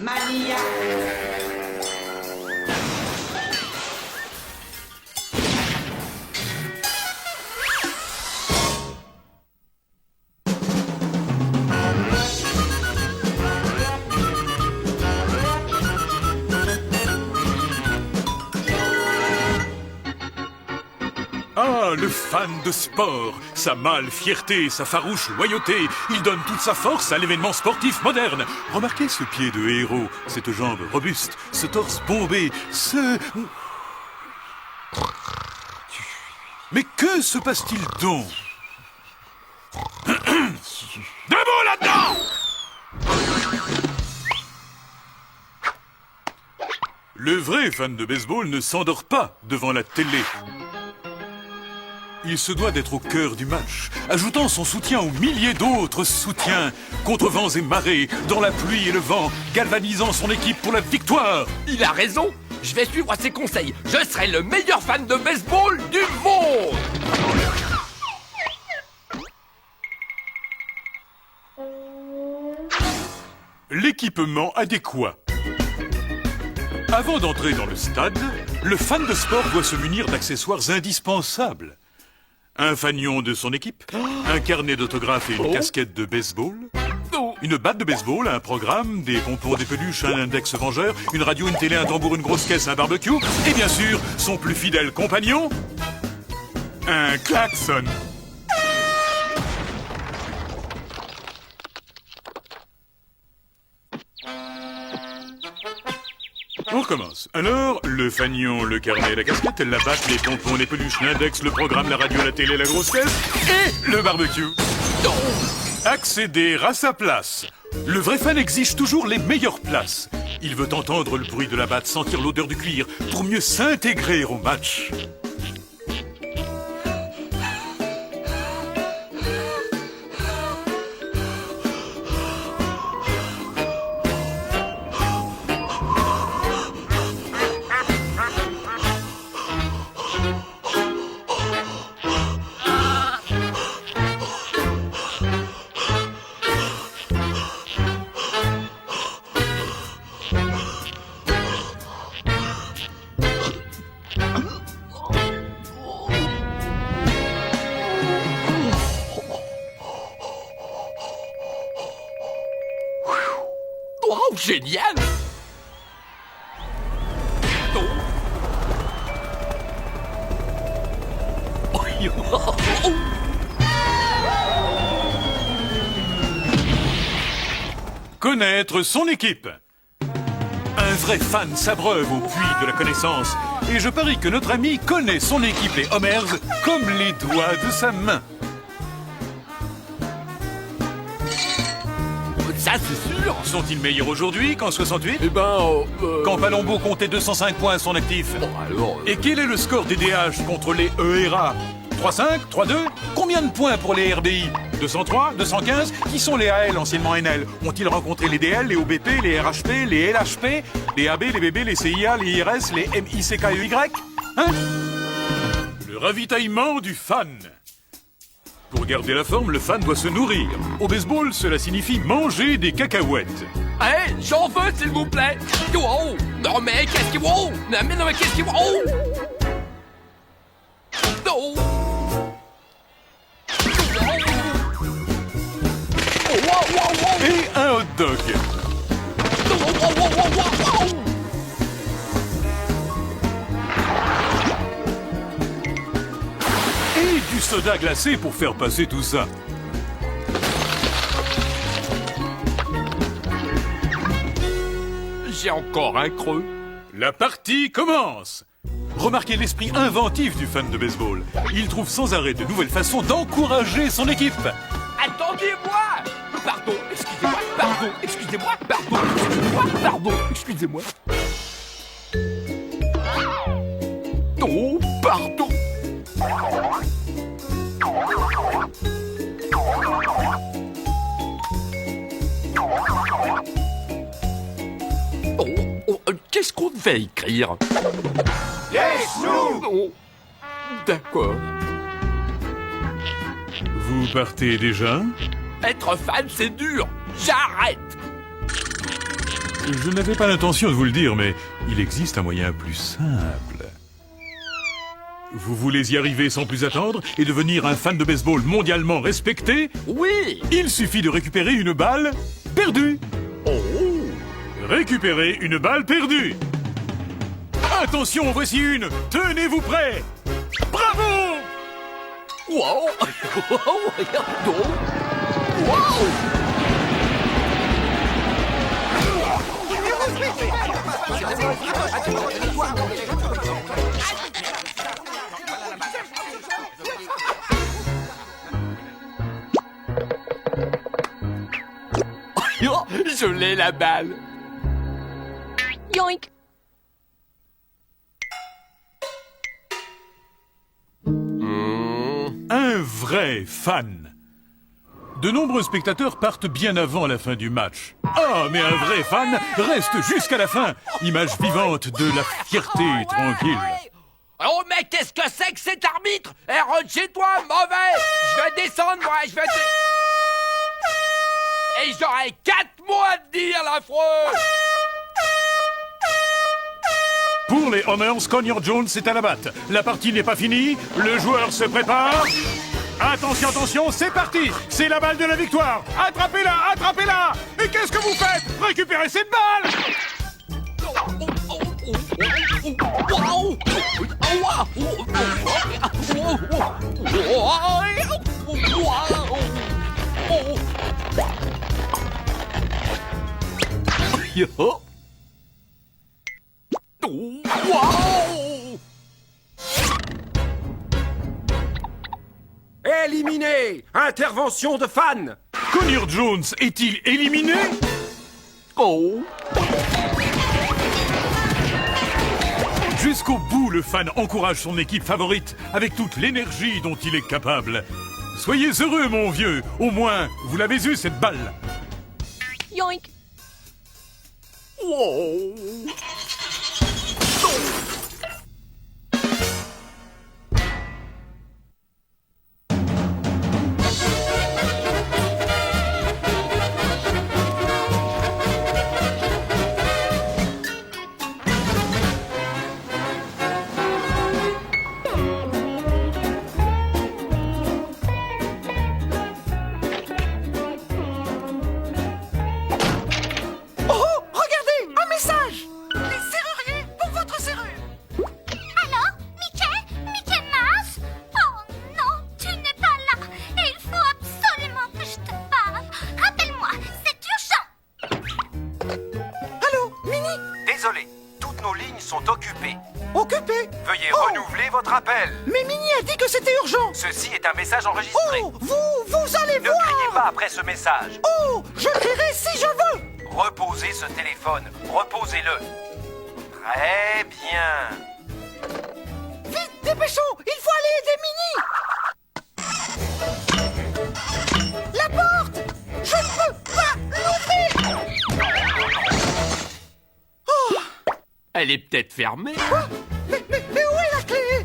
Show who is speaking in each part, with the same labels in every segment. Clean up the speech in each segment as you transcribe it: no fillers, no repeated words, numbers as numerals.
Speaker 1: Mania.
Speaker 2: Ah, le fan de sport, sa mâle fierté, sa farouche loyauté, il donne toute sa force à l'événement sportif moderne. Remarquez ce pied de héros, cette jambe robuste, ce torse bombé, ce... Mais que se passe-t-il donc? Debout là-dedans! Le vrai fan de baseball ne s'endort pas devant la télé. Il se doit d'être au cœur du match, ajoutant son soutien aux milliers d'autres soutiens, contre vents et marées, dans la pluie et le vent, galvanisant son équipe pour la victoire.
Speaker 3: Il a raison. Je vais suivre ses conseils. Je serai le meilleur fan de baseball du monde.
Speaker 2: L'équipement adéquat. Avant d'entrer dans le stade, le fan de sport doit se munir d'accessoires indispensables. Un fanion de son équipe, un carnet d'autographes et une casquette de baseball, une batte de baseball, un programme, des pompons, des peluches, un index vengeur, une radio, une télé, un tambour, une grosse caisse, un barbecue, et bien sûr, son plus fidèle compagnon, un klaxon. On recommence. Alors, le fanion, le carnet, la casquette, la batte, les pompons, les peluches, l'index, le programme, la radio, la télé, la grosse caisse et le barbecue. Accéder à sa place. Le vrai fan exige toujours les meilleures places. Il veut entendre le bruit de la batte, sentir l'odeur du cuir pour mieux s'intégrer au match.
Speaker 3: Wow, génial.
Speaker 2: Connaître son équipe. Un vrai fan s'abreuve au puits de la connaissance. Et je parie que notre ami connaît son équipe, les Homers, comme les doigts de sa main.
Speaker 3: Ça, c'est sûr.
Speaker 2: Sont-ils meilleurs aujourd'hui qu'en 68?
Speaker 3: Eh ben,
Speaker 2: Quand Palombo comptait 205 points à son actif.
Speaker 3: Bon, alors...
Speaker 2: Et quel est le score des DH contre les ERA? 3-5, 3-2? Combien de points pour les RBI? 203, 215? Qui sont les AL, anciennement NL? Ont-ils rencontré les DL, les OBP, les RHP, les LHP, les AB, les BB, les CIA, les IRS, les MICKEY? Hein? Le ravitaillement du fan. Pour garder la forme, le fan doit se nourrir. Au baseball, cela signifie manger des cacahuètes.
Speaker 3: Hey, j'en veux, s'il vous plaît. Wow. Non, mais qu'est-ce qui... Wow. Non, mais qu'est-ce qui... Oh. Non.
Speaker 2: Et un hot dog. Et du soda glacé pour faire passer tout ça.
Speaker 3: J'ai encore un creux.
Speaker 2: La partie commence. Remarquez l'esprit inventif du fan de baseball. Il trouve sans arrêt de nouvelles façons d'encourager son équipe.
Speaker 3: Attendez-moi. Pardon, excusez-moi, pardon, excusez-moi, pardon, excusez-moi, pardon, excusez-moi. Oh, pardon. Qu'est-ce qu'on devait écrire?
Speaker 1: Yes, nous.
Speaker 3: Oh, d'accord.
Speaker 2: Vous partez déjà?
Speaker 3: Être fan, c'est dur. J'arrête.
Speaker 2: Je n'avais pas l'intention de vous le dire, mais il existe un moyen plus simple. Vous voulez y arriver sans plus attendre et devenir un fan de baseball mondialement respecté?
Speaker 3: Oui.
Speaker 2: Il suffit de récupérer une balle perdue.
Speaker 3: Oh.
Speaker 2: Récupérer une balle perdue. Attention, voici une. Tenez-vous prêts. Bravo!
Speaker 3: Wow. Regarde donc. Wow. Je l'ai la balle.
Speaker 4: Yoink.
Speaker 2: Un vrai fan. De nombreux spectateurs partent bien avant la fin du match. Ah, mais un vrai fan reste jusqu'à la fin. Image vivante de la fierté tranquille.
Speaker 3: Oh, mais qu'est-ce que c'est que cet arbitre? Eh, rentre chez toi, mauvais. Je vais descendre, moi, je vais... Et j'aurai 4 mots à te dire, l'affreux.
Speaker 2: Pour les Homers, Conyers Jones est à la batte. La partie n'est pas finie, le joueur se prépare. Attention, attention, c'est parti. C'est la balle de la victoire. Attrapez-la, attrapez-la. Mais qu'est-ce que vous faites? Récupérez cette balle.
Speaker 3: Yo. Wow.
Speaker 1: Éliminé. Intervention de fan.
Speaker 2: Conyers Jones est-il éliminé?
Speaker 3: Oh.
Speaker 2: Jusqu'au bout, le fan encourage son équipe favorite avec toute l'énergie dont il est capable. Soyez heureux, mon vieux. Au moins, vous l'avez eu, cette balle.
Speaker 4: Yoink.
Speaker 3: Wow.
Speaker 5: Désolé, toutes nos lignes sont occupées.
Speaker 6: Occupé?
Speaker 5: Veuillez renouveler votre appel.
Speaker 6: Mais Mini a dit que c'était urgent.
Speaker 5: Ceci est un message enregistré.
Speaker 6: Oh, vous allez
Speaker 5: Ne
Speaker 6: voir.
Speaker 5: criez pas après ce message.
Speaker 6: Oh, je crierai si je veux.
Speaker 5: Reposez ce téléphone. Reposez-le. Très bien.
Speaker 6: Vite, dépêchons. Il faut aller aider Mini. La porte. Je ne peux pas l'ouvrir.
Speaker 3: Elle est peut-être fermée.
Speaker 6: Mais où est la clé?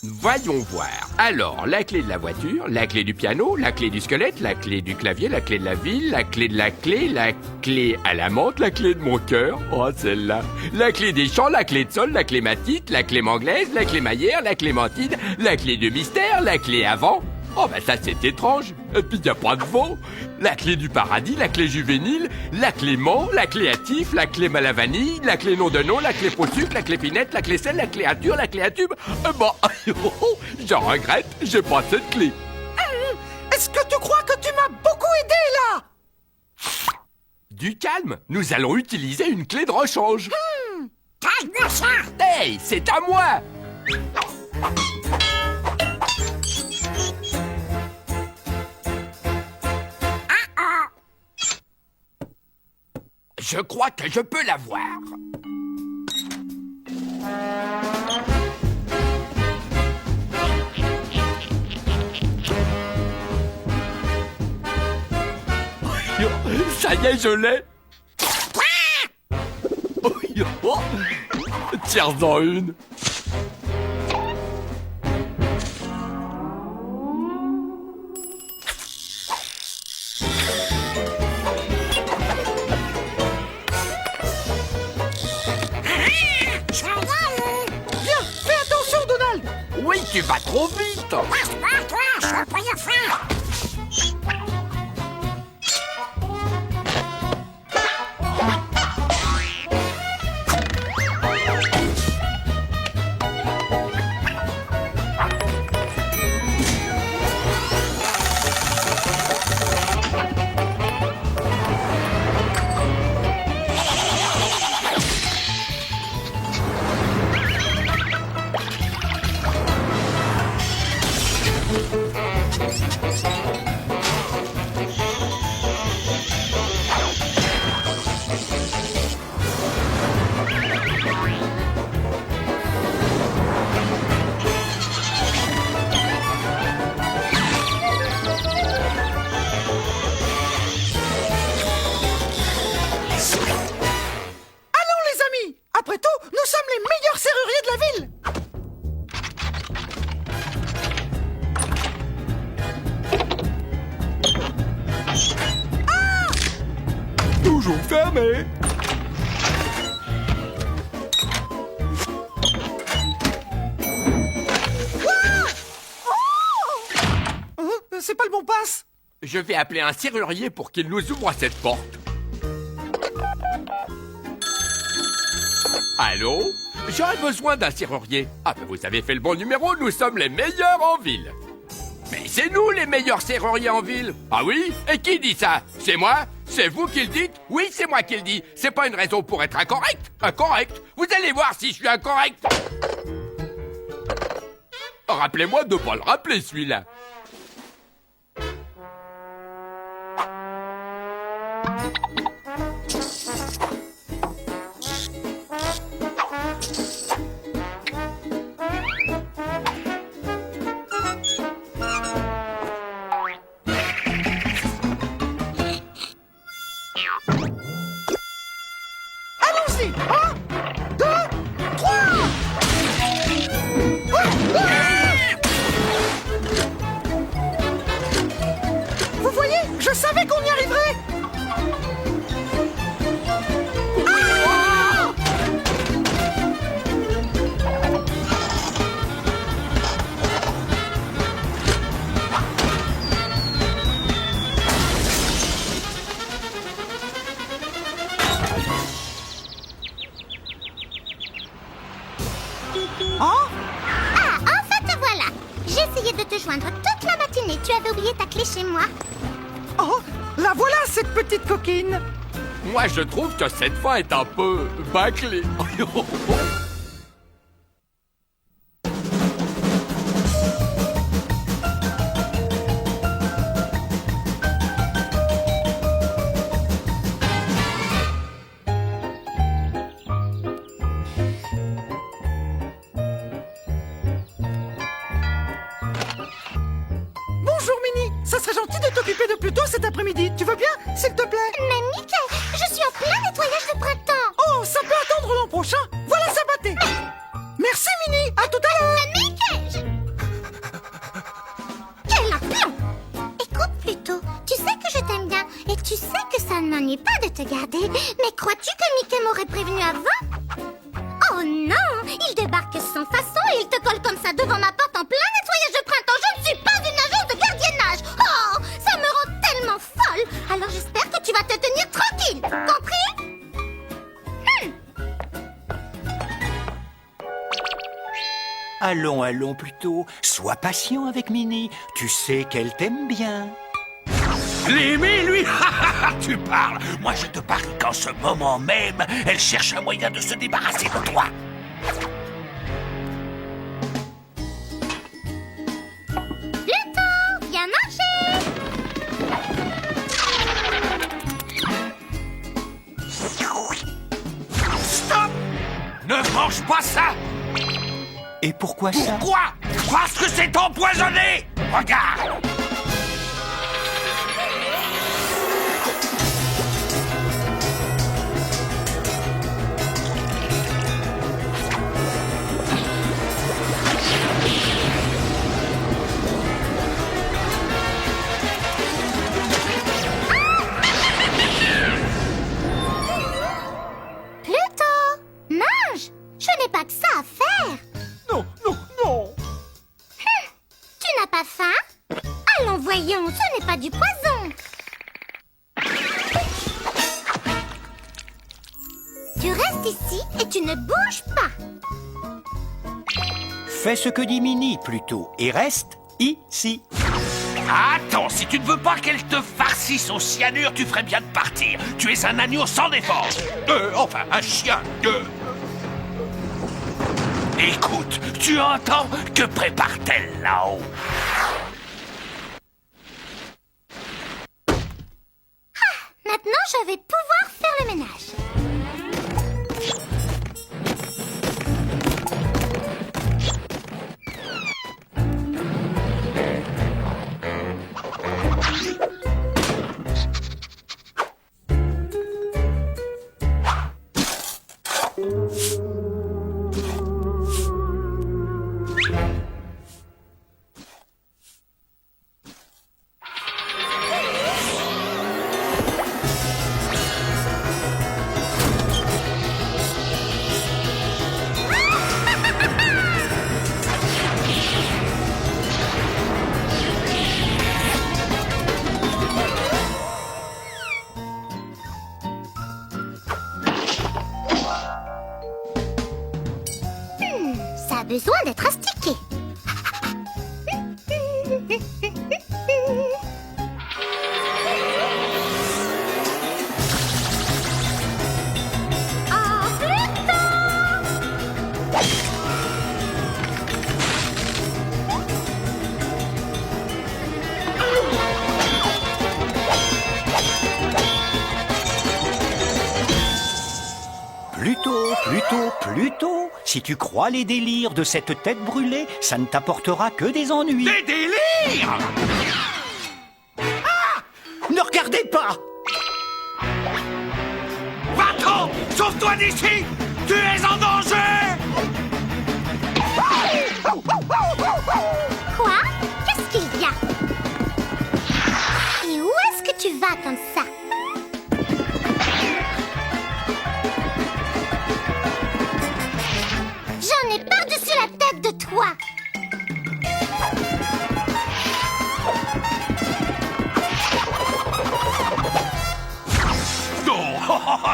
Speaker 3: Voyons voir. Alors, la clé de la voiture, la clé du piano, la clé du squelette, la clé du clavier, la clé de la ville, la clé de la clé à la menthe, la clé de mon cœur. Oh, celle-là. La clé des champs, la clé de sol, la clé matite, la clé anglaise, la clé maillère, la clémentine, la clé de mystère, la clé avant. Oh, bah ça, c'est étrange. Et puis, y a pas de veau. La clé du paradis, la clé juvénile, la clé ment, la clé hâtif, la clé malavanille, la clé nom de nom, la clé faux sucre, la clé pinette, la clé sel, la clé à dur, la clé à tube. Bon, j'en regrette, j'ai pas cette clé.
Speaker 6: Est-ce que tu crois que tu m'as beaucoup aidé là?
Speaker 3: Du calme, nous allons utiliser une clé de rechange. Hey, c'est à moi. Je crois que je peux l'avoir. Ça y est, je l'ai. Tire-en une. tu vas trop vite.
Speaker 6: Toi, je suis rien faire.
Speaker 7: Après tout, nous sommes les meilleurs serruriers de la ville.
Speaker 1: Toujours fermé.
Speaker 7: C'est pas le bon passe.
Speaker 3: Je vais appeler un serrurier pour qu'il nous ouvre cette porte. Allô? J'aurais besoin d'un serrurier. Ah ben vous avez fait le bon numéro, nous sommes les meilleurs en ville. Mais c'est nous les meilleurs serruriers en ville. Ah oui? Et qui dit ça? C'est moi? C'est vous qui le dites? Oui, c'est moi qui le dis. C'est pas une raison pour être incorrect. Incorrect? Vous allez voir si je suis incorrect. Rappelez-moi de pas le rappeler celui-là.
Speaker 7: Allons-y. 1, 2, 3. Vous voyez, je savais qu'on y arriverait.
Speaker 6: Enfin te voilà. J'ai essayé de te joindre toute la matinée. Tu avais oublié ta clé chez moi.
Speaker 7: Oh, la voilà cette petite coquine.
Speaker 3: Moi je trouve que cette fin est un peu bâclée.
Speaker 7: Bonjour Minnie, ça serait gentil de t'occuper de plus tôt cet après-midi. Tu veux bien, s'il te plaît?
Speaker 6: Mais Mickey, je suis en plein nettoyage de printemps.
Speaker 7: Oh, ça peut attendre l'an prochain. Voilà sa pâtée. Merci Minnie, à tout à l'heure.
Speaker 6: Mais Mickey, Quel aplomb! Écoute plutôt, tu sais que je t'aime bien et tu sais que ça ne m'ennuie pas de te garder. Mais crois-tu que Mickey m'aurait prévenu avant? Oh non! Il débarque sans façon et il te colle comme ça devant ma porte en plein nettoyage de printemps. Je ne suis pas une agence de gardiennage. Oh! Ça me rend tellement folle. Alors j'espère que tu vas te tenir tranquille. Compris?
Speaker 8: Allons, allons plutôt. Sois patient avec Minnie. Tu sais qu'elle t'aime bien.
Speaker 1: L'aimer, lui.
Speaker 8: Tu parles. Moi, je te parie qu'en ce moment même, elle cherche un moyen de se débarrasser de toi.
Speaker 6: Pluton, viens manger.
Speaker 8: Stop! Ne mange pas ça! Et pourquoi ça? Pourquoi? Parce que c'est empoisonné! Regarde!
Speaker 6: Pluton, mange. Je n'ai pas que ça à faire.
Speaker 1: Non, non, non.
Speaker 6: poison. Tu restes ici et tu ne bouges pas.
Speaker 8: Fais ce que dit Minnie, plutôt, et reste ici.
Speaker 5: Attends, si tu ne veux pas qu'elle te farcisse au cyanure, tu ferais bien de partir. Tu es un agneau sans défense. Enfin, un chien. Écoute, tu entends? Que prépare-t-elle là-haut?
Speaker 6: Maintenant, je vais pouvoir faire le ménage. Ça a besoin d'être astiqué. En plus tard.
Speaker 8: Plutôt. Si tu crois les délires de cette tête brûlée, ça ne t'apportera que des ennuis.
Speaker 5: Des délires!
Speaker 8: Ne regardez pas!
Speaker 5: Va-t'en! Sauve-toi d'ici! Tu es en danger!
Speaker 6: Quoi? Qu'est-ce qu'il y a? Et où est-ce que tu vas comme ça? J'en ai par-dessus la tête de toi!
Speaker 5: Non!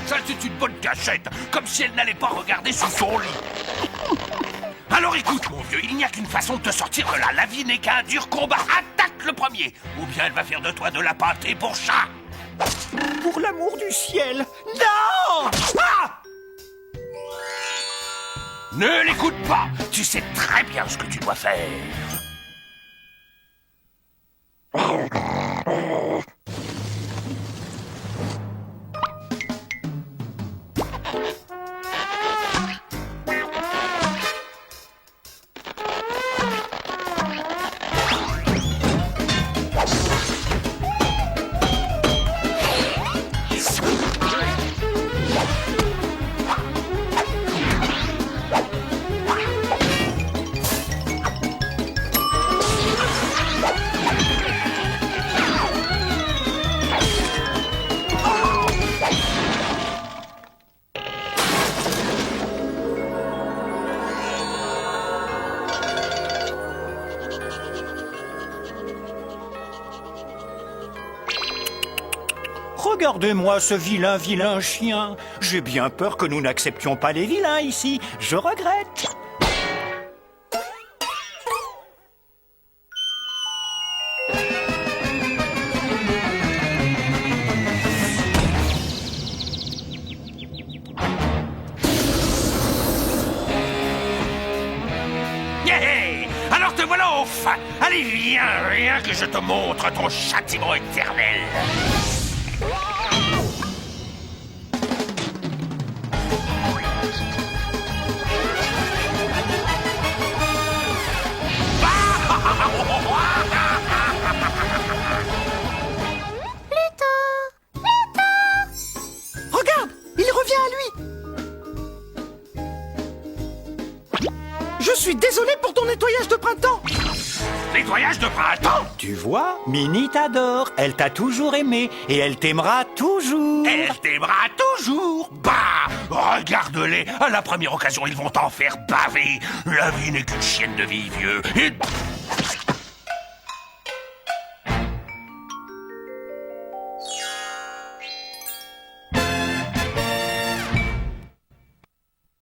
Speaker 5: Ça, c'est une bonne cachette! Comme si elle n'allait pas regarder sous son lit! Alors écoute, mon vieux, il n'y a qu'une façon de te sortir de là. La vie n'est qu'un dur combat. Attaque le premier! Ou bien elle va faire de toi de la pâtée pour chat!
Speaker 8: Pour l'amour du ciel, non!
Speaker 5: Ah! Ne l'écoute pas! Tu sais très bien ce que tu dois faire!
Speaker 8: Regardez-moi ce vilain chien. J'ai bien peur que nous n'acceptions pas les vilains ici. Je regrette.
Speaker 5: Yeah! Alors te voilà enfin! Allez, viens que je te montre ton châtiment éternel!
Speaker 7: Regarde, il revient à lui. Je suis désolé pour ton nettoyage de printemps.
Speaker 5: Nettoyage de printemps!
Speaker 8: Tu vois, Minnie t'adore. Elle t'a toujours aimé et elle t'aimera toujours.
Speaker 5: Elle t'aimera toujours! Bah! Regarde-les! À la première occasion, ils vont t'en faire baver! La vie n'est qu'une chienne de vie, vieux! Et